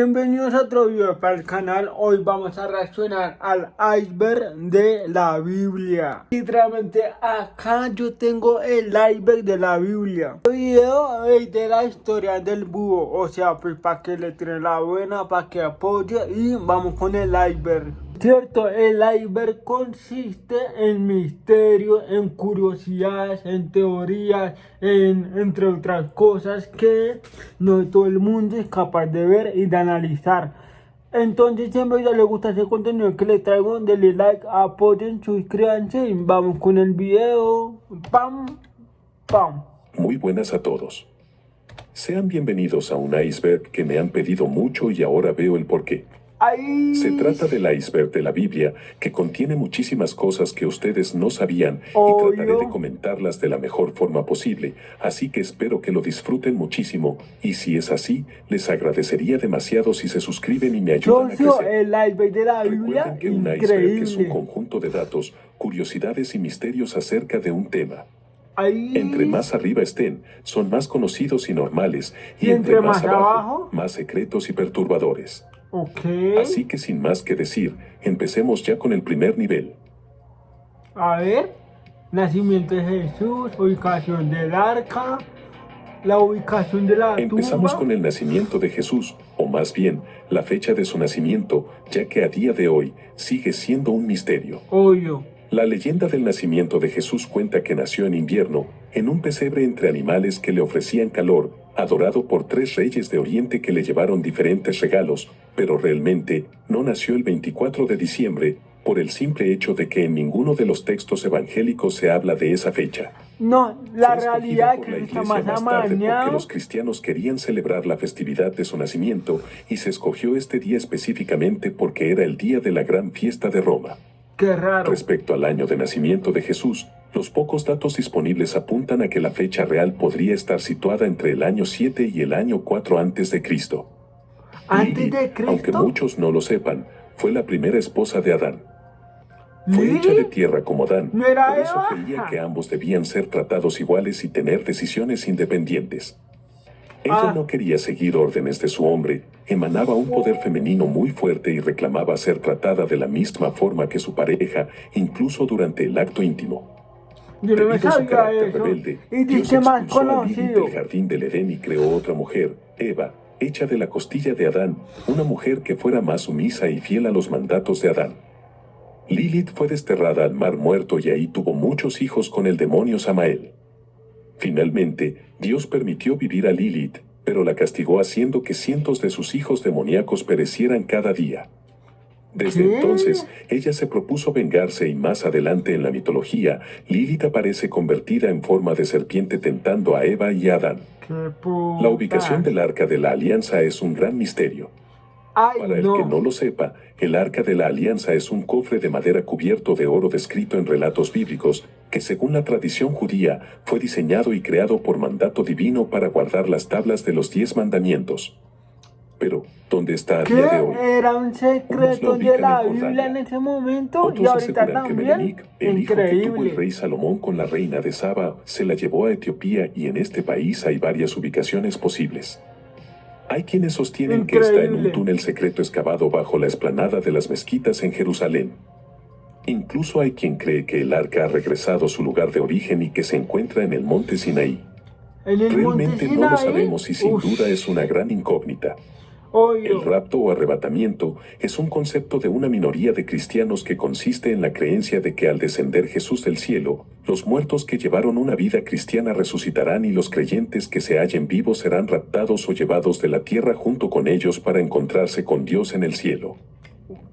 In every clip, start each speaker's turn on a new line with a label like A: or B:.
A: Bienvenidos a otro video para el canal. Hoy vamos a reaccionar al iceberg de la Biblia. Literalmente acá yo tengo el iceberg de la Biblia. Este video es de la historia del búho, o sea, pues para que le tiren la buena, para que apoye, y vamos con el iceberg. Cierto, el iceberg consiste en misterios, en curiosidades, en teorías, entre otras cosas que no todo el mundo es capaz de ver y de analizar. Entonces, si a ustedes les gusta ese contenido que les traigo, denle like, apoyen, suscríbanse y vamos con el video. ¡Pam! ¡Pam!
B: Muy buenas a todos. Sean bienvenidos a un iceberg que me han pedido mucho y ahora veo el porqué.
A: ¡Ay!
B: Se trata del iceberg de la Biblia, que contiene muchísimas cosas que ustedes no sabían y
A: Obvio.
B: trataré de comentarlas de la mejor forma posible, así que espero que lo disfruten muchísimo, y si es así, les agradecería demasiado si se suscriben y me ayudan a
A: Socio,
B: crecer.
A: el iceberg de la Biblia,
B: Recuerden que un iceberg es un
A: increíble.
B: conjunto de datos, curiosidades y misterios acerca de un tema.
A: ¡Ay!
B: Entre más arriba estén, son más conocidos y normales,
A: ¿Y entre más abajo?
B: más secretos y perturbadores.
A: Ok.
B: Así que sin más que decir, empecemos ya con el primer nivel.
A: A ver, nacimiento de Jesús, ubicación del arca, la ubicación de la
B: Empezamos
A: tumba.
B: con el nacimiento de Jesús, o más bien, la fecha de su nacimiento, ya que a día de hoy sigue siendo un misterio.
A: Obvio.
B: La leyenda del nacimiento de Jesús cuenta que nació en invierno, en un pesebre entre animales que le ofrecían calor, adorado por 3 reyes de Oriente que le llevaron diferentes regalos, pero realmente no nació el 24 de diciembre, por el simple hecho de que en ninguno de los textos evangélicos se habla de esa fecha.
A: No, la
B: Fue escogida
A: realidad
B: por
A: es
B: la
A: que está
B: iglesia
A: más
B: más tarde porque
A: amañado.
B: los cristianos querían celebrar la festividad de su nacimiento y se escogió este día específicamente porque era el día de la gran fiesta de Roma.
A: Qué raro.
B: Respecto al año de nacimiento de Jesús, los pocos datos disponibles apuntan a que la fecha real podría estar situada entre el año 7 y el año 4 antes de Cristo.
A: Antes de
B: Lilith, aunque
A: Cristo.
B: muchos no lo sepan, fue la primera esposa de Adán. Fue hecha de
A: Lili,
B: tierra como Adán,
A: ¿no era
B: por eso
A: Eva?
B: creía que ambos debían ser tratados iguales y tener decisiones independientes. Ella no quería seguir órdenes de su hombre, emanaba un poder femenino muy fuerte y reclamaba ser tratada de la misma forma que su pareja, incluso durante el acto íntimo.
A: Yo no me
B: Debido a su
A: sabía
B: carácter
A: eso.
B: rebelde,
A: Y
B: Dios
A: dice más
B: expulsó a Lilith
A: conocido.
B: del jardín del Edén y creó otra mujer, Eva, hecha de la costilla de Adán, una mujer que fuera más sumisa y fiel a los mandatos de Adán. Lilith fue desterrada al mar muerto y ahí tuvo muchos hijos con el demonio Samael. Finalmente, Dios permitió vivir a Lilith, pero la castigó haciendo que cientos de sus hijos demoníacos perecieran cada día. Desde
A: ¿Qué?
B: entonces, ella se propuso vengarse y más adelante en la mitología, Lilith aparece convertida en forma de serpiente tentando a Eva y a Adán.
A: Qué puta.
B: La ubicación del Arca de la Alianza es un gran misterio.
A: Ay,
B: Para el que no lo sepa, el Arca de la Alianza es un cofre de madera cubierto de oro descrito en relatos bíblicos, que según la tradición judía, fue diseñado y creado por mandato divino para guardar las tablas de los 10 mandamientos. Pero, ¿dónde está a
A: ¿Qué?
B: día de hoy?
A: Era un
B: Unos lo
A: secreto de
B: ubican
A: la
B: en
A: Biblia
B: Jordania.
A: en ese momento y
B: Otros
A: ahorita
B: aseguran que
A: también.
B: Melenic, el hijo que tuvo el
A: Increíble.
B: rey Salomón con la reina de Saba, se la llevó a Etiopía y en este país hay varias ubicaciones posibles. Hay quienes sostienen que está en un
A: Increíble.
B: túnel secreto excavado bajo la explanada de las mezquitas en Jerusalén. Incluso hay quien cree que el arca ha regresado a su lugar de origen y que se encuentra en el monte Sinaí.
A: En el monte
B: Realmente no lo
A: Sinaí.
B: sabemos y sin
A: Ush,
B: duda es una gran incógnita. El
A: obvio.
B: rapto o arrebatamiento es un concepto de una minoría de cristianos que consiste en la creencia de que al descender Jesús del cielo, los muertos que llevaron una vida cristiana resucitarán y los creyentes que se hallen vivos serán raptados o llevados de la tierra junto con ellos para encontrarse con Dios en el cielo.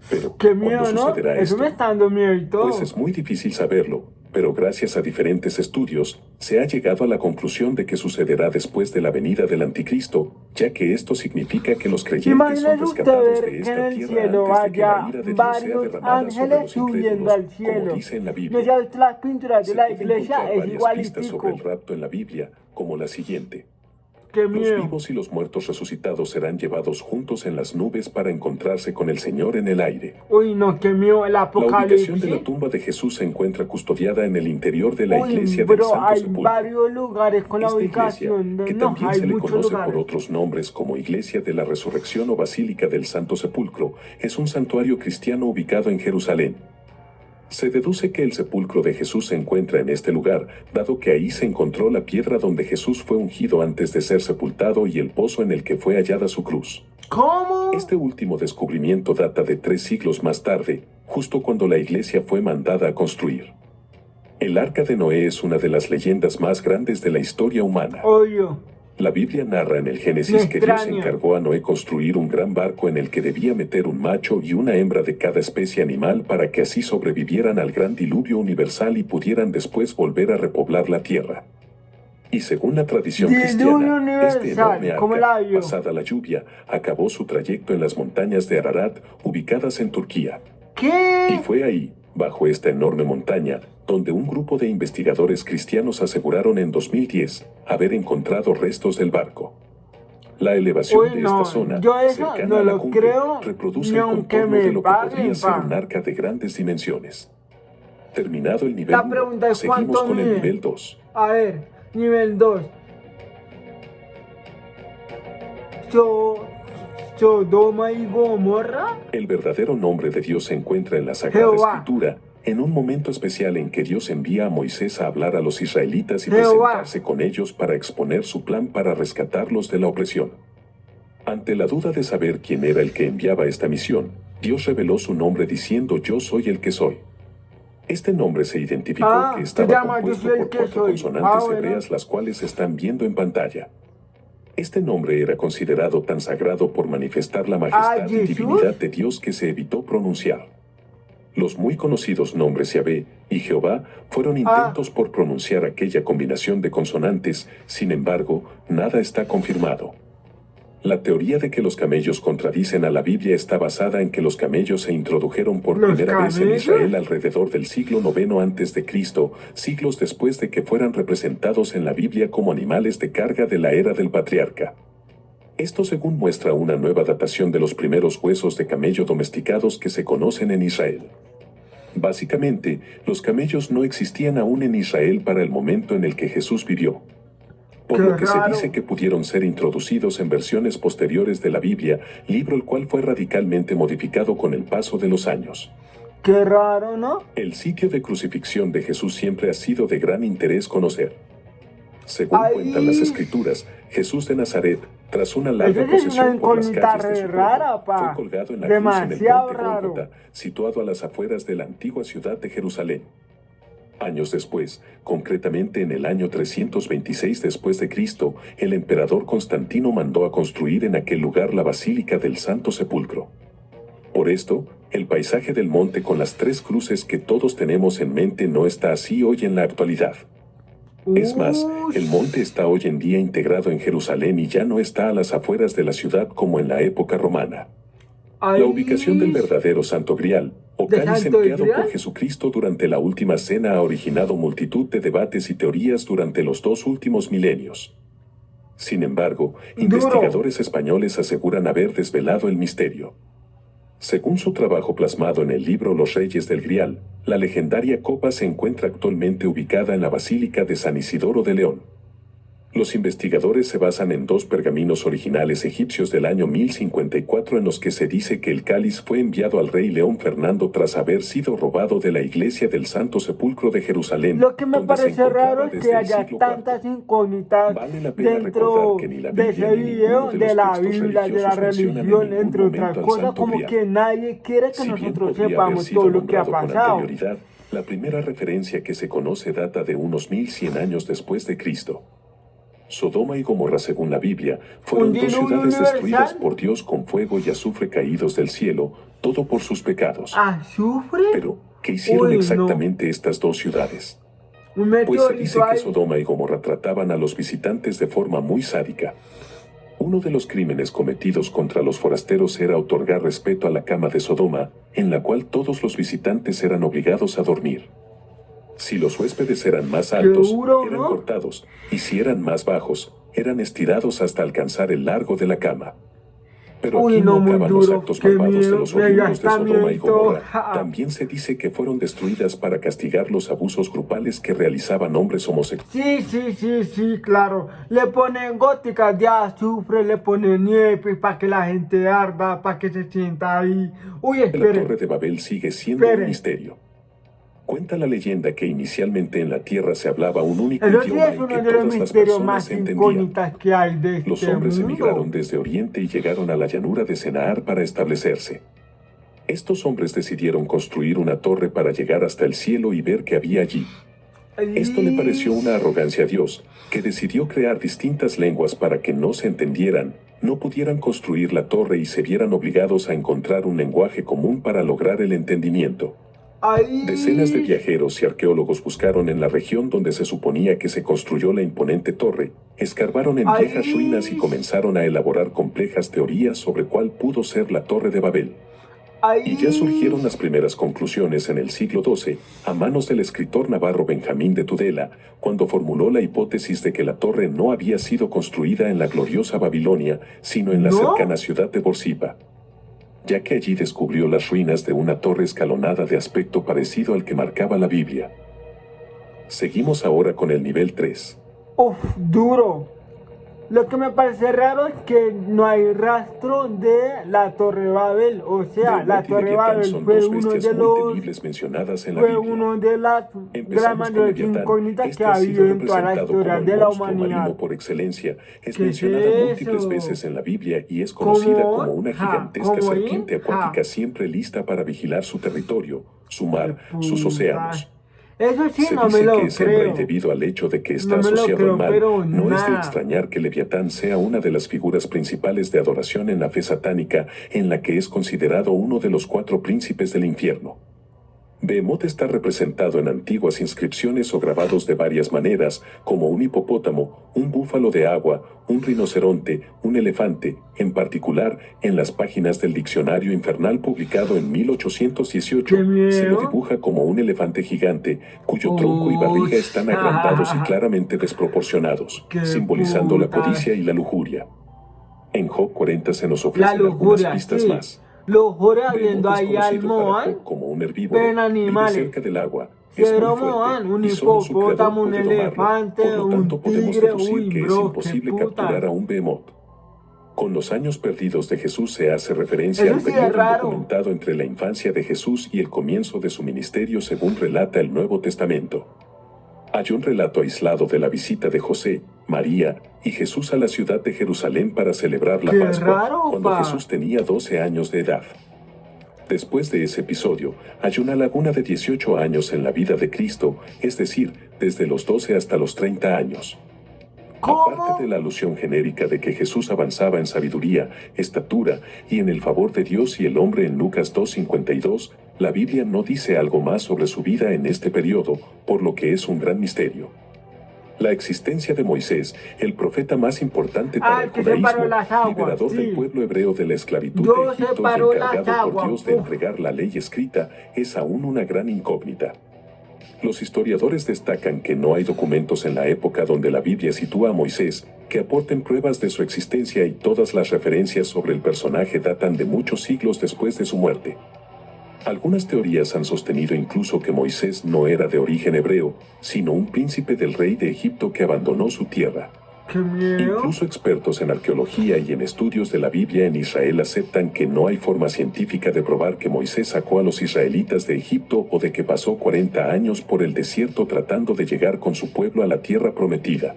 B: Pero,
A: Qué
B: ¿cuándo
A: miedo, ¿no?
B: sucederá
A: Eso
B: esto?
A: me está dando miedo y todo.
B: Pues es muy difícil saberlo, pero gracias a diferentes estudios, se ha llegado a la conclusión de que sucederá después de la venida del anticristo, ya que esto significa que los creyentes son
A: Imagínese usted
B: rescatados
A: ver
B: de
A: que en
B: esta
A: el
B: tierra
A: cielo
B: antes de que la
A: haya
B: ira de Dios sea
A: varios
B: derramada sobre
A: ángeles
B: los
A: subiendo
B: incrédulos,
A: al
B: como
A: cielo.
B: dice en la
A: No
B: Biblia.
A: sé, usted las pinturas de
B: Se
A: la
B: pueden
A: iglesia
B: encontrar
A: es
B: varias pistas sobre
A: igualitico.
B: el rapto en la Biblia, como la siguiente.
A: qué
B: Los
A: miedo.
B: vivos y los muertos resucitados serán llevados juntos en las nubes para encontrarse con el Señor en el aire.
A: Uy, no, qué miedo. El
B: La ubicación de la
A: apocalipsis.
B: tumba de Jesús se encuentra custodiada en el interior de la
A: Uy,
B: iglesia del
A: bro,
B: Santo
A: hay
B: Sepulcro.
A: varios lugares con la
B: Esta iglesia,
A: ubicación.
B: que
A: No,
B: también
A: hay
B: se le
A: muchos
B: conoce
A: lugares.
B: por otros nombres como Iglesia de la Resurrección o Basílica del Santo Sepulcro, es un santuario cristiano ubicado en Jerusalén. Se deduce que el sepulcro de Jesús se encuentra en este lugar, dado que ahí se encontró la piedra donde Jesús fue ungido antes de ser sepultado y el pozo en el que fue hallada su cruz.
A: ¿Cómo?
B: Este último descubrimiento data de 3 siglos más tarde, justo cuando la iglesia fue mandada a construir. El Arca de Noé es una de las leyendas más grandes de la historia humana.
A: Obvio.
B: La Biblia narra en el Génesis
A: Me
B: que Dios
A: extraña.
B: encargó a Noé construir un gran barco en el que debía meter un macho y una hembra de cada especie animal para que así sobrevivieran al gran diluvio universal y pudieran después volver a repoblar la tierra. Y según la tradición
A: Diluvio
B: cristiana, este
A: universal,
B: enorme
A: ¿cómo
B: arca,
A: la vio?
B: pasada la lluvia, acabó su trayecto en las montañas de Ararat, ubicadas en Turquía. Y
A: ¿Qué?
B: fue ahí, bajo esta enorme montaña, donde un grupo de investigadores cristianos aseguraron en 2010 haber encontrado restos del barco. La elevación
A: Uy,
B: de
A: no,
B: esta zona,
A: yo eso
B: cercana
A: no
B: a la
A: lo
B: cumbre,
A: creo,
B: reproduce
A: ni
B: el
A: aunque
B: contorno
A: me
B: de lo que
A: paguen,
B: podría ser
A: pa.
B: un arca de grandes dimensiones. Terminado el nivel
A: La
B: 1,
A: pregunta es
B: seguimos
A: ¿cuánto
B: con el
A: mide?
B: nivel 2.
A: A ver, nivel 2. Sodoma y Gomorra.
B: El verdadero nombre de Dios se encuentra en la Sagrada
A: Jehová.
B: Escritura, en un momento especial en que Dios envía a Moisés a hablar a los israelitas y
A: Jehová.
B: presentarse con ellos para exponer su plan para rescatarlos de la opresión. Ante la duda de saber quién era el que enviaba esta misión, Dios reveló su nombre diciendo: Yo soy el que soy. Este nombre se identificó que
A: Se
B: estaba
A: llama Yo
B: compuesto
A: soy el
B: por
A: que
B: 4
A: soy.
B: consonantes
A: Bueno.
B: hebreas, las cuales están viendo en pantalla. Este nombre era considerado tan sagrado por manifestar la majestad y
A: ¿Jesús?
B: divinidad de Dios que se evitó pronunciar. Los muy conocidos nombres Yahvé y Jehová fueron intentos por pronunciar aquella combinación de consonantes, sin embargo, nada está confirmado. La teoría de que los camellos contradicen a la Biblia está basada en que los camellos se introdujeron por
A: ¿Los
B: primera vez en
A: camellos?
B: Israel alrededor del siglo IX a.C., siglos después de que fueran representados en la Biblia como animales de carga de la era del patriarca. Esto según muestra una nueva datación de los primeros huesos de camello domesticados que se conocen en Israel. Básicamente, los camellos no existían aún en Israel para el momento en el que Jesús vivió. Por
A: Qué
B: lo que se
A: raro.
B: dice que pudieron ser introducidos en versiones posteriores de la Biblia, libro el cual fue radicalmente modificado con el paso de los años.
A: Qué raro, ¿no?
B: El sitio de crucifixión de Jesús siempre ha sido de gran interés conocer. Según
A: Ahí.
B: cuentan las escrituras, Jesús de Nazaret, tras una larga
A: Esa es
B: procesión
A: una
B: por las
A: incógnita
B: calles de su
A: re
B: pueblo,
A: rara, pa.
B: fue colgado en la cruz en el
A: Demasiado
B: monte
A: raro.
B: Gólgota, situado a las afueras de la antigua ciudad de Jerusalén. Años después, concretamente en el año 326 después de Cristo, el emperador Constantino mandó a construir en aquel lugar la Basílica del Santo Sepulcro. Por esto, el paisaje del monte con las 3 cruces que todos tenemos en mente no está así hoy en la actualidad. Es más, el monte está hoy en día integrado en Jerusalén y ya no está a las afueras de la ciudad como en la época romana.
A: Ahí.
B: La ubicación del verdadero Santo Grial, o
A: ¿De
B: cáliz
A: Santo
B: empleado
A: Grial?
B: por Jesucristo durante la última cena, ha originado multitud de debates y teorías durante los 2 últimos milenios. Sin embargo, investigadores españoles aseguran haber desvelado el misterio. Según su trabajo plasmado en el libro Los Reyes del Grial, la legendaria copa se encuentra actualmente ubicada en la Basílica de San Isidoro de León. Los investigadores se basan en 2 pergaminos originales egipcios del año 1054 en los que se dice que el cáliz fue enviado al rey León Fernando tras haber sido robado de la iglesia del Santo Sepulcro de Jerusalén.
A: Lo que me
B: donde se
A: parece
B: encontraba
A: raro es
B: desde
A: que
B: el
A: haya
B: siglo
A: tantas
B: IV.
A: incógnitas
B: Vale la pena
A: dentro
B: recordar que ni la
A: de
B: Biblia
A: ese
B: ni
A: video
B: ninguno de
A: de
B: los
A: la
B: textos
A: Biblia, de la
B: religiosos mencionan en
A: religión,
B: ningún
A: entre otras
B: momento al
A: cosas,
B: Santo
A: como
B: Grial.
A: que nadie quiere que
B: Si bien
A: nosotros
B: podría haber
A: sepamos
B: sido
A: todo lo que ha
B: nombrado con
A: pasado.
B: anterioridad, la primera referencia que se conoce data de unos 1100 años después de Cristo. Sodoma y Gomorra, según la Biblia, fueron
A: ¿Un
B: 2
A: diluvio
B: ciudades
A: universal?
B: destruidas por Dios con fuego y azufre caídos del cielo, todo por sus pecados.
A: ¿Azufre?
B: Pero, ¿qué hicieron
A: Uy, no.
B: exactamente estas 2 ciudades?
A: Un
B: Pues se dice
A: meteorito
B: que
A: ahí.
B: Sodoma y Gomorra trataban a los visitantes de forma muy sádica. Uno de los crímenes cometidos contra los forasteros era otorgar respeto a la cama de Sodoma, en la cual todos los visitantes eran obligados a dormir. Si los huéspedes eran más altos,
A: duro,
B: eran
A: ¿no?
B: cortados, y si eran más bajos, eran estirados hasta alcanzar el largo de la cama. Pero
A: Uy,
B: aquí
A: no,
B: no
A: muy
B: acaban los
A: duro,
B: actos
A: qué
B: malvados de
A: miedo,
B: los
A: me
B: olivos de
A: gasta
B: Sodoma y
A: miedito,
B: Gomorra.
A: ja.
B: También se dice que fueron destruidas para castigar los abusos grupales que realizaban hombres homosexuales.
A: Sí, claro. Le ponen góticas de azufre, le ponen nieve para que la gente arda, para que se sienta ahí. Uy,
B: La Torre
A: espere,
B: de Babel sigue siendo un
A: espere.
B: misterio. Cuenta la leyenda que inicialmente en la tierra se hablaba un único
A: Eso sí
B: idioma
A: es
B: en que
A: uno de los
B: todas las
A: misterios
B: personas
A: más
B: se entendían.
A: incógnitas que hay de
B: Los
A: este
B: hombres emigraron
A: mundo.
B: desde Oriente y llegaron a la llanura de Senaar para establecerse. Estos hombres decidieron construir una torre para llegar hasta el cielo y ver qué había allí. Esto le pareció una arrogancia a Dios, que decidió crear distintas lenguas para que no se entendieran, no pudieran construir la torre y se vieran obligados a encontrar un lenguaje común para lograr el entendimiento. Decenas de viajeros y arqueólogos buscaron en la región donde se suponía que se construyó la imponente torre, escarbaron en viejas ruinas y comenzaron a elaborar complejas teorías sobre cuál pudo ser la Torre de Babel. Y ya surgieron las primeras conclusiones en el siglo XII, a manos del escritor navarro Benjamín de Tudela, cuando formuló la hipótesis de que la torre no había sido construida en la gloriosa Babilonia, sino en la cercana ciudad de Borsippa, ya que allí descubrió las ruinas de una torre escalonada de aspecto parecido al que marcaba la Biblia. Seguimos ahora con el nivel 3.
A: Uf, duro. Lo que me parece raro es que no hay rastro de la Torre Babel. O sea, la
B: Behemoth y
A: Torre
B: Leviatán
A: Babel
B: son
A: fue
B: dos
A: uno
B: bestias
A: de
B: muy
A: los...
B: temibles mencionadas en la
A: Fue
B: Biblia.
A: uno de las
B: Empezamos con
A: mayores
B: Leviatán.
A: incógnitas
B: Este
A: que ha
B: ha sido
A: habido en toda la
B: representado
A: historia
B: como el
A: de la
B: monstruo marino
A: humanidad.
B: por excelencia. Es
A: ¿Qué es
B: mencionada múltiples
A: eso?
B: veces en la Biblia y es conocida
A: ¿Cómo?
B: como una gigantesca
A: ¿Cómo
B: serpiente
A: ahí?
B: acuática siempre lista para vigilar su territorio, su mar, sus
A: Puta.
B: océanos.
A: Eso sí,
B: Se
A: no me
B: dice que
A: lo
B: es hembra y
A: creo.
B: debido al hecho de que está
A: No me lo
B: asociado
A: creo,
B: al mal,
A: pero
B: no es de
A: nada.
B: extrañar que Leviatán sea una de las figuras principales de adoración en la fe satánica, en la que es considerado uno de los 4 príncipes del infierno. Behemoth está representado en antiguas inscripciones o grabados de varias maneras, como un hipopótamo, un búfalo de agua, un rinoceronte, un elefante, en particular, en las páginas del Diccionario Infernal publicado en 1818,
A: ¡Qué miedo!
B: se lo dibuja como un elefante gigante, cuyo tronco y barriga están agrandados y claramente desproporcionados,
A: ¡Qué
B: simbolizando la
A: putas!
B: codicia y la lujuria. En Job 40 se nos
A: La
B: ofrecen algunas
A: lujuria,
B: pistas
A: sí.
B: más.
A: Lujuria
B: Behemoth
A: viendo
B: es
A: ahí al
B: conocido para
A: Moan.
B: Job como un herbívoro,
A: Ven
B: vive
A: animales.
B: cerca del agua, es
A: Cero
B: muy
A: Moan,
B: fuerte,
A: un
B: y solo su creador
A: hipopótamo, un
B: puede domarlo.
A: elefante,
B: Por lo tanto
A: un
B: podemos
A: tigre.
B: deducir
A: Uy,
B: que es
A: bro, qué
B: imposible
A: puta.
B: capturar a un Behemoth. Con los años perdidos de Jesús se hace referencia
A: Eso
B: al
A: sí es
B: periodo
A: raro.
B: documentado entre la infancia de Jesús y el comienzo de su ministerio según relata el Nuevo Testamento. Hay un relato aislado de la visita de José, María y Jesús a la ciudad de Jerusalén para celebrar la
A: ¡Qué
B: Pascua,
A: raro,
B: cuando
A: pa!
B: Jesús tenía 12 años de edad. Después de ese episodio, hay una laguna de 18 años en la vida de Cristo, es decir, desde los 12 hasta los 30 años. Aparte
A: ¿Cómo?
B: de la alusión genérica de que Jesús avanzaba en sabiduría, estatura y en el favor de Dios y el hombre en Lucas 2:52, la Biblia no dice algo más sobre su vida en este periodo, por lo que es un gran misterio. La existencia de Moisés, el profeta más importante para el
A: que separó
B: judaísmo,
A: las aguas,
B: liberador del
A: sí.
B: pueblo hebreo de la esclavitud
A: Dios
B: de Egipto y
A: separó las
B: encargado por
A: aguas,
B: Dios de
A: uf.
B: entregar la ley escrita, es aún una gran incógnita. Los historiadores destacan que no hay documentos en la época donde la Biblia sitúa a Moisés que aporten pruebas de su existencia y todas las referencias sobre el personaje datan de muchos siglos después de su muerte. Algunas teorías han sostenido incluso que Moisés no era de origen hebreo, sino un príncipe del rey de Egipto que abandonó su tierra.
A: ¡Qué miedo!
B: Incluso expertos en arqueología y en estudios de la Biblia en Israel aceptan que no hay forma científica de probar que Moisés sacó a los israelitas de Egipto o de que pasó 40 años por el desierto tratando de llegar con su pueblo a la tierra prometida.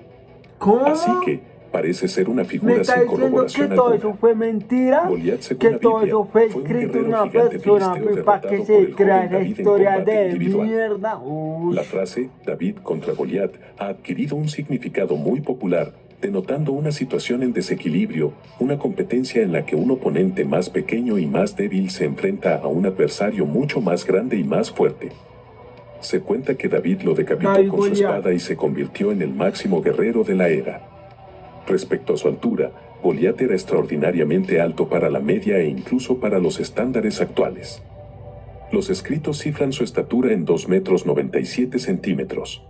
A: ¿Cómo?
B: Así que, parece ser una
A: ¿Me
B: figura
A: está
B: sin
A: diciendo que
B: corroboración
A: todo
B: alguna.
A: eso fue mentira?
B: Goliat, según
A: Que
B: la
A: todo
B: Biblia,
A: eso fue
B: fue un
A: escrito en
B: guerrero
A: una
B: gigante
A: persona
B: filisteo
A: para que
B: derrotado por
A: se
B: el
A: crea
B: joven
A: esa
B: David en
A: historia
B: combate
A: de
B: individual.
A: mierda. Uy.
B: La frase David contra Goliat ha adquirido un significado muy popular, denotando una situación en desequilibrio, una competencia en la que un oponente más pequeño y más débil se enfrenta a un adversario mucho más grande y más fuerte. Se cuenta que David lo decapitó
A: David
B: con su
A: Goliat.
B: espada y se convirtió en el máximo guerrero de la era. Respecto a su altura, Goliat era extraordinariamente alto para la media e incluso para los estándares actuales. Los escritos cifran su estatura en 2 metros 97 centímetros.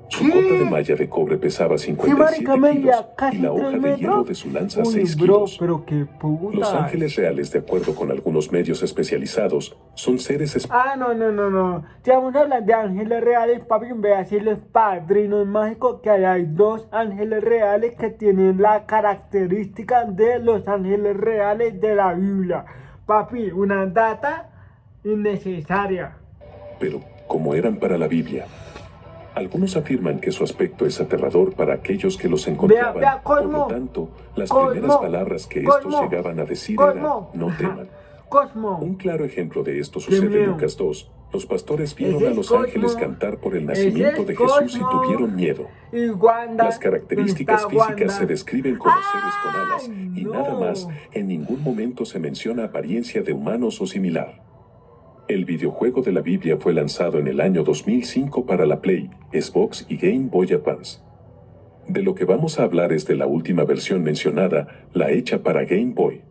B: Su cota de malla de cobre pesaba
A: Sí,
B: 57
A: marica,
B: kilos
A: medía
B: y
A: casi
B: la
A: 3
B: hoja de hierro
A: metros.
B: de su lanza
A: Uy,
B: 6
A: bro,
B: kilos.
A: pero qué puta.
B: Los ángeles reales, de acuerdo con algunos medios especializados, son seres
A: No. Si vamos a hablar de ángeles reales, papi, ve así los padrinos mágicos que hay 2 ángeles reales que tienen la característica de los ángeles reales de la Biblia. Papi, una data innecesaria.
B: pero, como eran para la Biblia. Algunos afirman que su aspecto es aterrador para aquellos que los encontraban.
A: Vea,
B: Por
A: Cosmo.
B: lo tanto, las
A: Cosmo,
B: primeras palabras que estos
A: Cosmo,
B: llegaban a decir
A: Cosmo,
B: eran, no teman.
A: Cosmo.
B: Un claro ejemplo de esto
A: Qué
B: sucede en
A: miedo.
B: Lucas 2. Los pastores vieron
A: Ese
B: a
A: es
B: los
A: Cosmo.
B: ángeles cantar por el
A: Ese
B: nacimiento
A: es
B: de Jesús y
A: Cosmo.
B: tuvieron miedo.
A: Y Wanda.
B: Las características
A: ¿Dónde está
B: físicas
A: Wanda?
B: se describen como seres con alas
A: ¡Ay,
B: y
A: no!
B: nada más. En ningún momento se menciona apariencia de humanos o similar. El videojuego de la Biblia fue lanzado en el año 2005 para la Play, Xbox y Game Boy Advance. De lo que vamos a hablar es de la última versión mencionada, la hecha para Game Boy.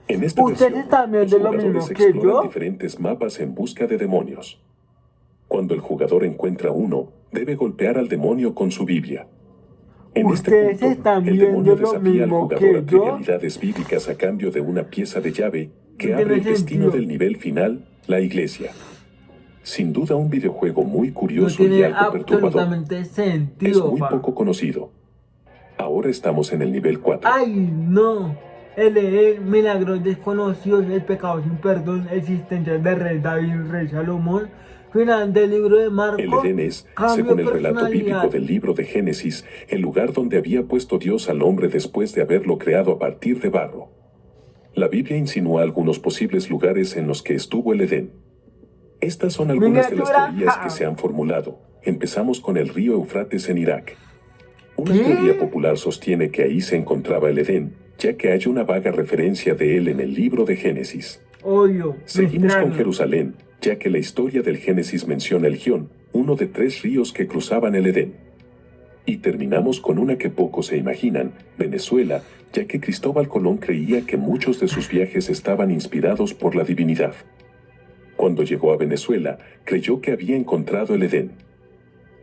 B: En esta
A: ¿Ustedes
B: versión,
A: están
B: los
A: viendo lo mismo
B: jugadores
A: que
B: exploran
A: yo?
B: diferentes mapas en busca de demonios. Cuando el jugador encuentra uno, debe golpear al demonio con su Biblia. En este
A: ¿Ustedes
B: punto,
A: están
B: el
A: viendo
B: demonio
A: lo
B: desafía al
A: mismo
B: jugador
A: que
B: a
A: yo?
B: trivialidades bíblicas a cambio de una pieza de llave que
A: No
B: abre
A: tiene
B: el destino
A: sentido.
B: del nivel final, la iglesia. Sin duda un videojuego muy
A: No
B: curioso y
A: tiene
B: algo perturbador.
A: absolutamente
B: Es
A: sentido,
B: muy
A: pa.
B: poco conocido. Ahora estamos en el nivel 4.
A: ¡Ay, no! El milagros desconocidos, el pecado sin perdón, existencia de Rey David, Rey Salomón, final del libro de
B: El
A: Marcos,
B: Edén es,
A: cambio
B: según
A: de
B: el relato bíblico
A: personalidad.
B: del libro de Génesis, el lugar donde había puesto Dios al hombre después de haberlo creado a partir de barro. La Biblia insinúa algunos posibles lugares en los que estuvo el Edén. Estas son algunas de las
A: Miniatura,
B: teorías que
A: ja.
B: se han formulado. Empezamos con el río Eufrates en Irak. Una
A: ¿Qué?
B: teoría popular sostiene que ahí se encontraba el Edén, ya que hay una vaga referencia de él en el libro de Génesis.
A: Odio,
B: Seguimos con
A: extraño.
B: Jerusalén, ya que la historia del Génesis menciona el Gión, uno de 3 ríos que cruzaban el Edén. Y terminamos con una que pocos se imaginan, Venezuela, ya que Cristóbal Colón creía que muchos de sus viajes estaban inspirados por la divinidad. Cuando llegó a Venezuela, creyó que había encontrado el Edén.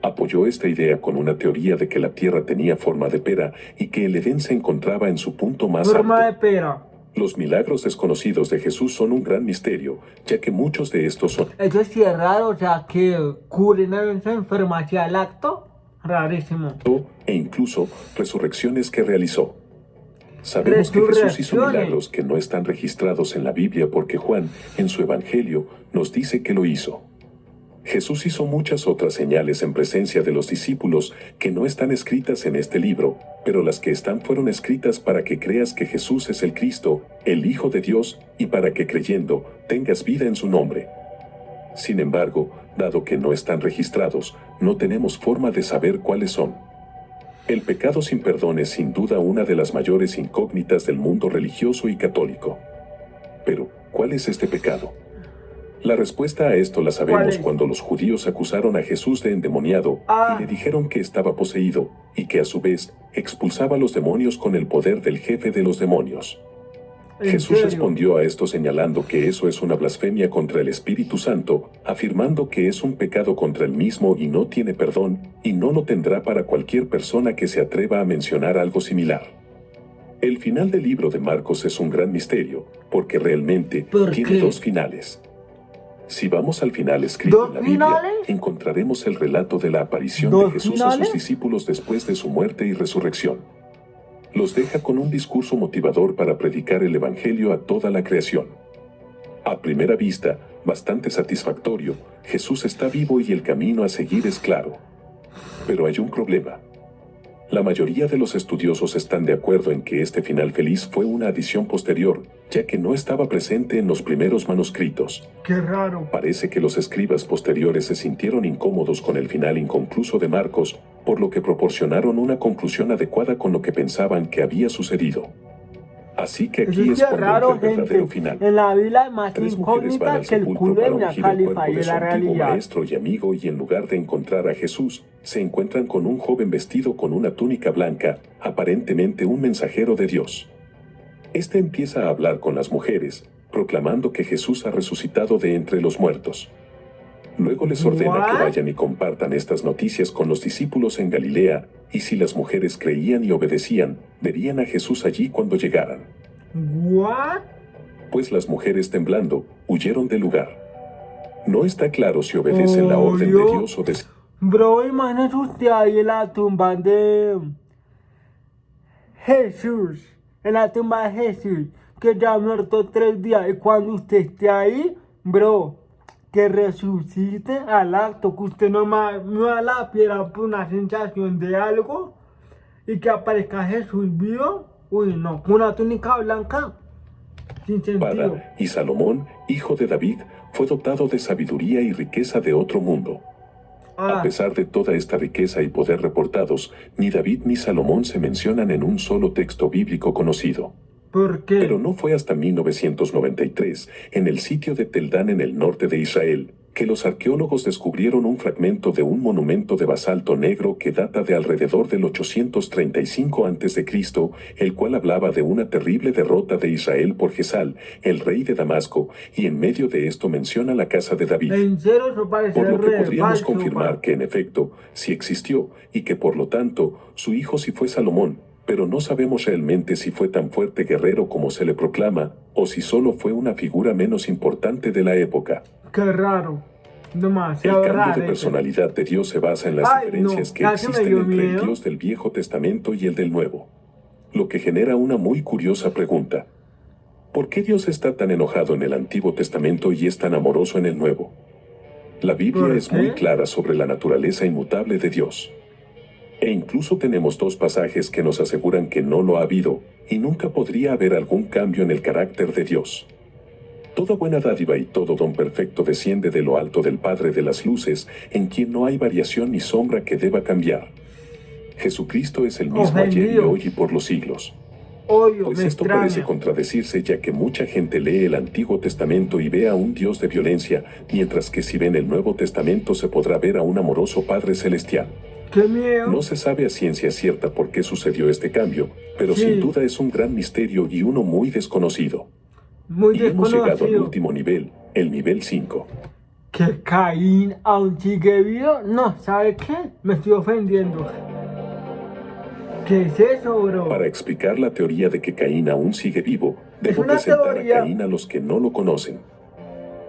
B: Apoyó esta idea con una teoría de que la tierra tenía forma de pera y que el Edén se encontraba en su punto más
A: Forma de
B: alto.
A: pera.
B: Los milagros desconocidos de Jesús son un gran misterio, ya que muchos de estos son
A: Eso sí es raro, o sea, que curen a esa enfermedad al acto. Rarísimo.
B: e incluso resurrecciones que realizó. Sabemos que Jesús hizo milagros que no están registrados en la Biblia porque Juan, en su Evangelio, nos dice que lo hizo. Jesús hizo muchas otras señales en presencia de los discípulos que no están escritas en este libro, pero las que están fueron escritas para que creas que Jesús es el Cristo, el Hijo de Dios, y para que creyendo tengas vida en su nombre. Sin embargo, dado que no están registrados, no tenemos forma de saber cuáles son. El pecado sin perdón es sin duda una de las mayores incógnitas del mundo religioso y católico. Pero, ¿cuál es este pecado? La respuesta a esto la sabemos cuando los judíos acusaron a Jesús de endemoniado y le dijeron que estaba poseído y que a su vez expulsaba a los demonios con el poder del jefe de los demonios. Jesús respondió a esto señalando que eso es una blasfemia contra el Espíritu Santo, afirmando que es un pecado contra él mismo y no tiene perdón, y no lo tendrá para cualquier persona que se atreva a mencionar algo similar. El final del libro de Marcos es un gran misterio, porque realmente tiene 2 finales. Si vamos al final escrito en la Biblia, encontraremos el relato de la aparición de Jesús a sus discípulos después de su muerte y resurrección. Los deja con un discurso motivador para predicar el Evangelio a toda la creación. A primera vista, bastante satisfactorio, Jesús está vivo y el camino a seguir es claro. Pero hay un problema. La mayoría de los estudiosos están de acuerdo en que este final feliz fue una adición posterior, ya que no estaba presente en los primeros manuscritos.
A: ¡Qué raro!
B: Parece que los escribas posteriores se sintieron incómodos con el final inconcluso de Marcos, por lo que proporcionaron una conclusión adecuada con lo que pensaban que había sucedido. Así que aquí es cuando entra el verdadero final.
A: En la Biblia es más
B: 3 mujeres van
A: incógnita
B: al
A: que el
B: sepulcro
A: culo
B: para
A: de una
B: ungir el
A: califa
B: cuerpo
A: y
B: de
A: de
B: su
A: la
B: antiguo
A: realidad.
B: maestro y amigo, y en lugar de encontrar a Jesús, se encuentran con un joven vestido con una túnica blanca, aparentemente un mensajero de Dios. Este empieza a hablar con las mujeres, proclamando que Jesús ha resucitado de entre los muertos. Luego les ordena que
A: ¿What?
B: vayan y compartan estas noticias con los discípulos en Galilea, y si las mujeres creían y obedecían, verían a Jesús allí cuando llegaran.
A: What?
B: Pues las mujeres temblando, huyeron del lugar. No está claro si obedecen la orden de
A: Obvio.
B: Dios o de...
A: Bro, imagínese usted ahí en la tumba de Jesús. En la tumba de Jesús. Que ya ha muerto 3 días. Y cuando usted esté ahí, bro, que resucite al acto. Que usted no mueva la piedra por una sensación de algo. Y que aparezca Jesús vivo. Uy, no. Con una túnica blanca. Sin sentido.
B: espada, y Salomón, hijo de David, fue dotado de sabiduría y riqueza de otro mundo. A pesar de toda esta riqueza y poder reportados, ni David ni Salomón se mencionan en un solo texto bíblico conocido.
A: ¿Por qué?
B: Pero no fue hasta 1993, en el sitio de Tel Dan en el norte de Israel, que los arqueólogos descubrieron un fragmento de un monumento de basalto negro que data de alrededor del 835 a.C., el cual hablaba de una terrible derrota de Israel por Gesal, el rey de Damasco, y en medio de esto menciona la casa de David.
A: En serio, eso parece
B: Por lo que
A: re
B: podríamos
A: falso,
B: confirmar
A: pa.
B: que en efecto sí existió, y que por lo tanto su hijo sí fue Salomón, pero no sabemos realmente si fue tan fuerte guerrero como se le proclama, o si solo fue una figura menos importante de la época.
A: Qué raro.
B: El
A: Demasiado
B: cambio
A: raro.
B: de personalidad de Dios se basa en las
A: Ay,
B: diferencias
A: no,
B: que
A: ya se me
B: existen
A: dio
B: entre el
A: miedo.
B: Dios del Viejo Testamento y el del Nuevo. Lo que genera una muy curiosa pregunta. ¿Por qué Dios está tan enojado en el Antiguo Testamento y es tan amoroso en el Nuevo? La Biblia
A: ¿Por
B: es
A: qué?
B: muy clara sobre la naturaleza inmutable de Dios. E incluso tenemos 2 pasajes que nos aseguran que no lo ha habido, y nunca podría haber algún cambio en el carácter de Dios. Toda buena dádiva y todo don perfecto desciende de lo alto del Padre de las luces, en quien no hay variación ni sombra que deba cambiar. Jesucristo es el mismo ayer y
A: Ofendido.
B: hoy y por los siglos.
A: Obvio,
B: Pues
A: me
B: esto parece
A: extraña.
B: contradecirse, ya que mucha gente lee el Antiguo Testamento y ve a un Dios de violencia, mientras que si ven el Nuevo Testamento se podrá ver a un amoroso Padre Celestial.
A: Qué miedo.
B: No se sabe a ciencia cierta por qué sucedió este cambio, pero
A: Sí.
B: sin duda es un gran misterio y uno muy desconocido.
A: Muy
B: Y hemos llegado al
A: desconocido.
B: último nivel, el nivel 5.
A: ¿Que Caín aún sigue vivo? No, ¿sabe qué? Me estoy ofendiendo. ¿Qué es eso, bro?
B: Para explicar la teoría de que Caín aún sigue vivo,
A: Es
B: debo
A: una
B: presentar
A: teoría.
B: a Caín a los que no lo conocen.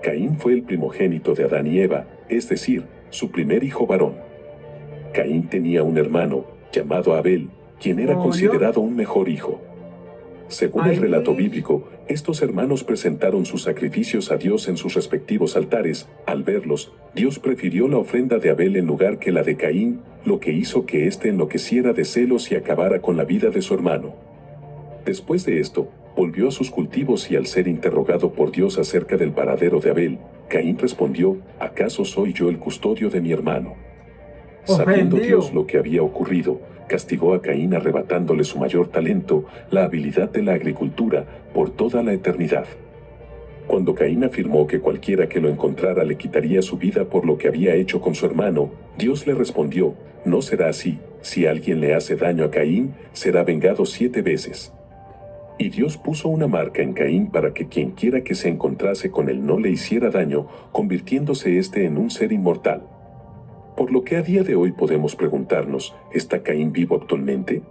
B: Caín fue el primogénito de Adán y Eva, es decir, su primer hijo varón. Caín tenía un hermano, llamado Abel, quien era
A: Obvio.
B: considerado un mejor hijo. Según el
A: Ay.
B: relato bíblico, estos hermanos presentaron sus sacrificios a Dios en sus respectivos altares. Al verlos, Dios prefirió la ofrenda de Abel en lugar que la de Caín, lo que hizo que éste enloqueciera de celos y acabara con la vida de su hermano. Después de esto, volvió a sus cultivos y al ser interrogado por Dios acerca del paradero de Abel, Caín respondió: ¿acaso soy yo el custodio de mi hermano? Sabiendo
A: Ofendido.
B: Dios lo que había ocurrido, castigó a Caín arrebatándole su mayor talento, la habilidad de la agricultura, por toda la eternidad. Cuando Caín afirmó que cualquiera que lo encontrara le quitaría su vida por lo que había hecho con su hermano, Dios le respondió: no será así, si alguien le hace daño a Caín, será vengado 7 veces. Y Dios puso una marca en Caín para que quien quiera que se encontrase con él no le hiciera daño, convirtiéndose éste en un ser inmortal. Por lo que a día de hoy podemos preguntarnos, ¿está Caín vivo actualmente?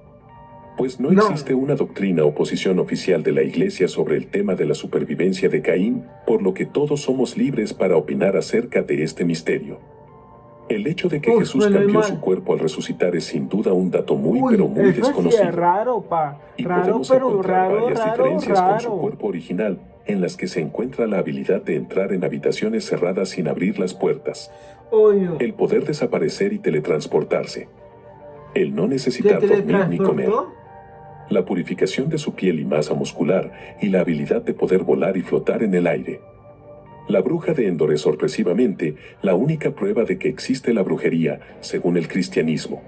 B: Pues no
A: No.
B: existe una doctrina o posición oficial de la Iglesia sobre el tema de la supervivencia de Caín, por lo que todos somos libres para opinar acerca de este misterio. El hecho de que
A: Uf,
B: Jesús
A: suena
B: cambió
A: mal.
B: su cuerpo al resucitar es sin duda un dato muy
A: Uy,
B: pero muy
A: eso sí
B: desconocido.
A: es raro, pa.
B: Y
A: Raro,
B: podemos
A: pero
B: encontrar
A: raro,
B: varias
A: raro,
B: diferencias con su
A: raro.
B: cuerpo original, en las que se encuentra la habilidad de entrar en habitaciones cerradas sin abrir las puertas,
A: Obvio.
B: el poder desaparecer y teletransportarse, el no
A: ¿Se
B: necesitar dormir ni comer,
A: teletransportó?
B: la purificación de su piel y masa muscular, y la habilidad de poder volar y flotar en el aire. La bruja de Endor es sorpresivamente la única prueba de que existe la brujería, según el cristianismo.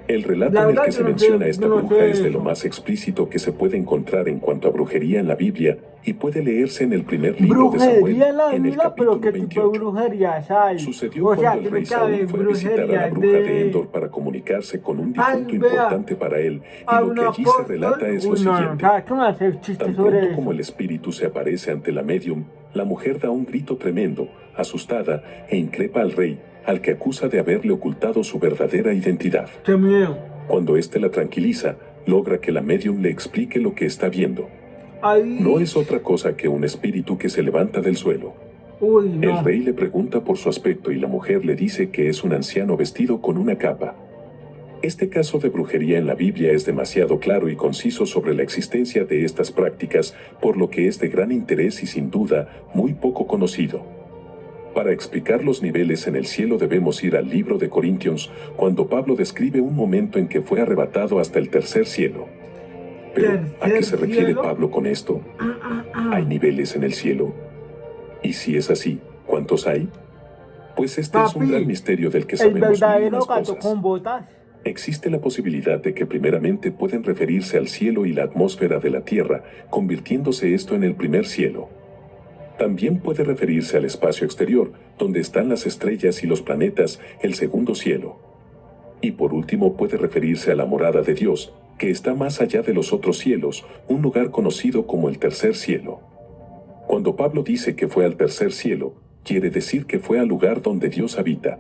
B: El relato
A: La
B: en el
A: verdad
B: que
A: yo
B: se
A: no
B: menciona
A: sé,
B: esta
A: yo no
B: bruja
A: sé
B: es de lo
A: eso.
B: más explícito que se puede encontrar en cuanto a brujería en la Biblia y puede leerse en el primer libro de Samuel,
A: Brujería en la
B: en el
A: Biblia, pero
B: capítulo
A: ¿qué tipo de
B: 28.
A: brujerías hay?
B: Sucedió
A: O
B: cuando
A: sea,
B: el
A: tiene
B: rey
A: que
B: Saúl
A: haber
B: fue a visitar a la
A: brujerías
B: bruja de
A: de...
B: Endor para comunicarse con un
A: Ay,
B: difunto
A: vea,
B: importante para él, y
A: a
B: lo
A: un
B: que allí se relata
A: apóstol.
B: es lo
A: Uy, no, no,
B: siguiente.
A: ¿sabes qué me hace chiste
B: Tan pronto
A: sobre
B: como
A: eso?
B: el espíritu se aparece ante la medium, la mujer da un grito tremendo, asustada, e increpa al rey, al que acusa de haberle ocultado su verdadera identidad.
A: ¡Qué miedo!
B: Cuando éste la tranquiliza, logra que la medium le explique lo que está viendo. No
A: Ahí...
B: es otra cosa que un espíritu que se levanta del suelo.
A: Uy,
B: El
A: no.
B: rey le pregunta por su aspecto y la mujer le dice que es un anciano vestido con una capa. Este caso de brujería en la Biblia es demasiado claro y conciso sobre la existencia de estas prácticas, por lo que es de gran interés y sin duda muy poco conocido. Para explicar los niveles en el cielo debemos ir al libro de Corintios, cuando Pablo describe un momento en que fue arrebatado hasta el tercer cielo. Pero, ¿a qué
A: ¿Tercer
B: se refiere
A: cielo?
B: Pablo con esto? ¿Hay niveles en el cielo? Y si es así, ¿cuántos hay? Pues este es un gran
A: Papi,
B: misterio del que
A: el
B: sabemos mil y
A: verdadero
B: unas
A: gato
B: cosas.
A: con botas.
B: Existe la posibilidad de que primeramente pueden referirse al cielo y la atmósfera de la Tierra, convirtiéndose esto en el primer cielo. También puede referirse al espacio exterior, donde están las estrellas y los planetas, el segundo cielo. Y por último puede referirse a la morada de Dios, que está más allá de los otros cielos, un lugar conocido como el tercer cielo. Cuando Pablo dice que fue al tercer cielo, quiere decir que fue al lugar donde Dios habita.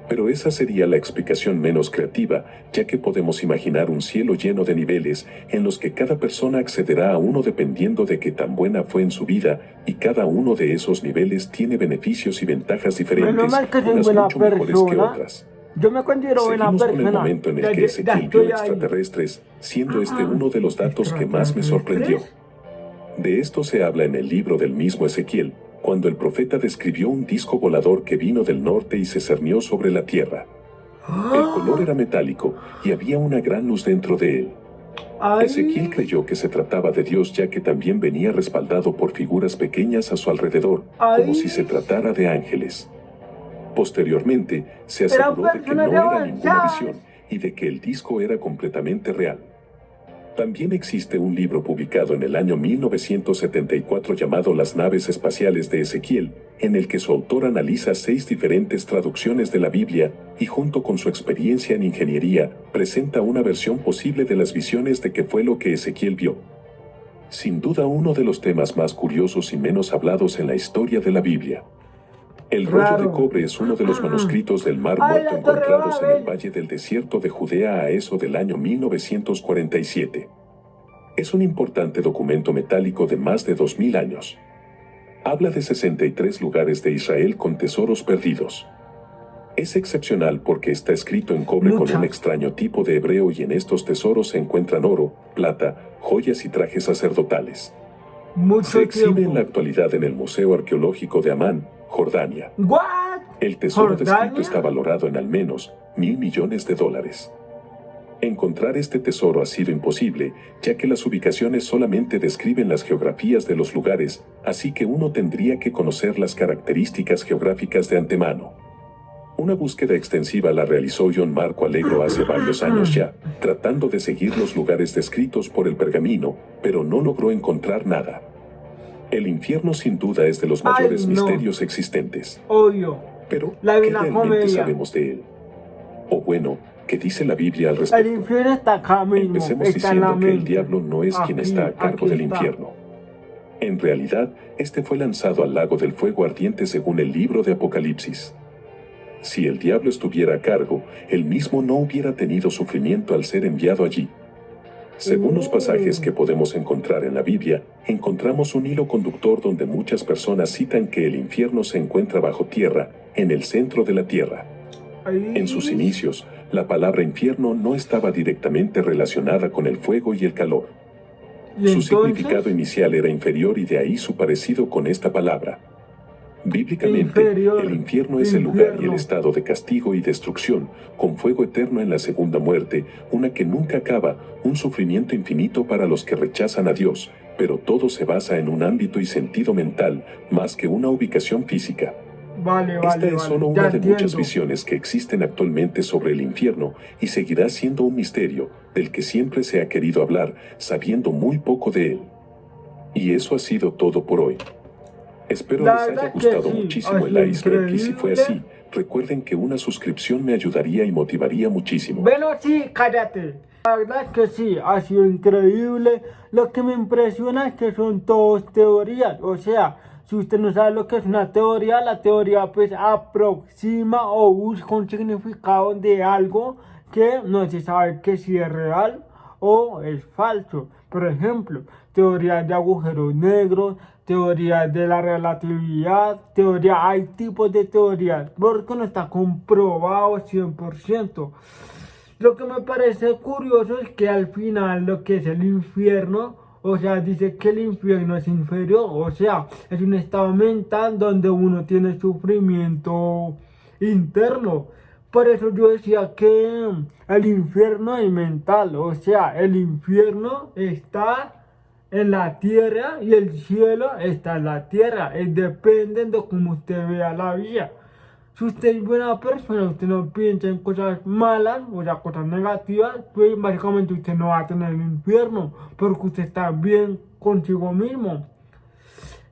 B: Pero esa sería la explicación menos creativa, ya que podemos imaginar un cielo lleno de niveles, en los que cada persona accederá a uno dependiendo de qué tan buena fue en su vida, y cada uno de esos niveles tiene beneficios y ventajas
A: Menos
B: diferentes,
A: mal que soy
B: unas
A: buena
B: mucho mejores que
A: persona.
B: otras.
A: Yo me considero buena
B: Seguimos con el
A: persona.
B: momento en el
A: Ya,
B: que
A: ya
B: Ezequiel vio
A: estoy ahí.
B: extraterrestres, siendo este uno de los datos que más me sorprendió.
A: ¿Extraterrestres?
B: De esto se habla en el libro del mismo Ezequiel, cuando el profeta describió un disco volador que vino del norte y se cernió sobre la tierra. El color era metálico y había una gran luz dentro de él. Ezequiel
A: Ay,
B: creyó que se trataba de Dios, ya que también venía respaldado por figuras pequeñas a su alrededor, como si se
A: ay.
B: tratara de ángeles. Posteriormente, se
A: Eran
B: aseguró de que
A: personas
B: no era ninguna
A: avanzadas.
B: visión y de que el disco era completamente real. También existe un libro publicado en el año 1974 llamado Las naves espaciales de Ezequiel, en el que su autor analiza 6 diferentes traducciones de la Biblia y junto con su experiencia en ingeniería, presenta una versión posible de las visiones de qué fue lo que Ezequiel vio. Sin duda uno de los temas más curiosos y menos hablados en la historia de la Biblia. El rollo de
A: Raro.
B: cobre es uno de los manuscritos del Mar
A: Ay,
B: Muerto
A: la Torre
B: encontrados en el
A: Babel.
B: valle del desierto de Judea a eso del año 1947. Es un importante documento metálico de más de 2000 años. Habla de 63 lugares de Israel con tesoros perdidos. Es excepcional porque está escrito en cobre con un extraño tipo de hebreo y en estos tesoros se encuentran oro, plata, joyas y trajes sacerdotales. Se
A: Mucho
B: exhibe en la
A: tiempo.
B: actualidad en el Museo Arqueológico de Amán, Jordania.
A: ¿What?
B: El tesoro descrito
A: ¿Jordania?
B: está valorado en al menos $1.000 millones. Encontrar este tesoro ha sido imposible, ya que las ubicaciones solamente describen las geografías de los lugares, así que uno tendría que conocer las características geográficas de antemano. Una búsqueda extensiva la realizó John Marco Allegro hace varios años ya, tratando de seguir los lugares descritos por el pergamino, pero no logró encontrar nada. El infierno sin duda es de los mayores
A: Ay, no.
B: misterios existentes.
A: Obvio.
B: Pero,
A: La
B: ¿qué
A: Divina
B: realmente
A: Comedia.
B: sabemos de él? O bueno, ¿qué dice la Biblia al
A: El
B: respecto?
A: infierno está acá mismo.
B: Empecemos
A: Está en la
B: diciendo que el
A: mente.
B: diablo no es quien
A: Aquí,
B: está a cargo
A: aquí
B: del
A: está.
B: infierno. En realidad, este fue lanzado al lago del fuego ardiente según el libro de Apocalipsis. Si el diablo estuviera a cargo, él mismo no hubiera tenido sufrimiento al ser enviado allí. Según los pasajes que podemos encontrar en la Biblia, encontramos un hilo conductor donde muchas personas citan que el infierno se encuentra bajo tierra, en el centro de la tierra.
A: Ay.
B: En sus inicios, la palabra infierno no estaba directamente relacionada con el fuego y el calor.
A: ¿Y
B: Su
A: entonces?
B: significado inicial era inferior y de ahí su parecido con esta palabra. Bíblicamente,
A: Inferior.
B: el infierno es el lugar y el
A: Infierno.
B: estado de castigo y destrucción, con fuego eterno en la segunda muerte, una que nunca acaba, un sufrimiento infinito para los que rechazan a Dios, pero todo se basa en un ámbito y sentido mental, más que una ubicación física.
A: Vale,
B: Esta
A: vale,
B: es solo
A: vale.
B: una
A: Ya
B: de muchas
A: entiendo.
B: visiones que existen actualmente sobre el infierno y seguirá siendo un misterio del que siempre se ha querido hablar, sabiendo muy poco de él. Y eso ha sido todo por hoy. Espero
A: La
B: les haya
A: verdad que
B: gustado
A: sí,
B: muchísimo
A: ha
B: el
A: sido
B: iceberg y si fue así,
A: increíble.
B: recuerden que una suscripción me ayudaría y motivaría muchísimo.
A: Bueno, sí, cállate. La verdad que sí, ha sido increíble. Lo que me impresiona es que son todas teorías. O sea, si usted no sabe lo que es una teoría, la teoría pues aproxima o busca un significado de algo que no se sabe que si es real o es falso. Por ejemplo, teorías de agujeros negros, teorías de la relatividad, hay tipos de teorías, porque no está comprobado 100%. Lo que me parece curioso es que al final lo que es el infierno, o sea, dice que el infierno es inferior, o sea, es un estado mental donde uno tiene sufrimiento interno. Por eso yo decía que el infierno es mental, o sea, el infierno está en la tierra y el cielo está en la tierra. Depende de cómo usted vea la vida. Si usted es buena persona, usted no piensa en cosas malas, o sea, cosas negativas, pues básicamente usted no va a tener el infierno, porque usted está bien consigo mismo.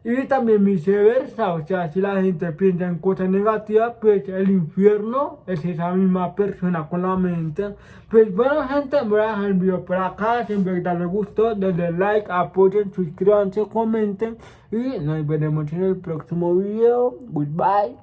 A: Y también viceversa, o sea, si la gente piensa en cosas negativas, pues el infierno es esa misma persona con la mente. Pues bueno, gente, me voy a dejar el video por acá. Si en verdad les gustó, denle like, apoyen, suscríbanse, comenten. Y nos veremos en el próximo video. Goodbye.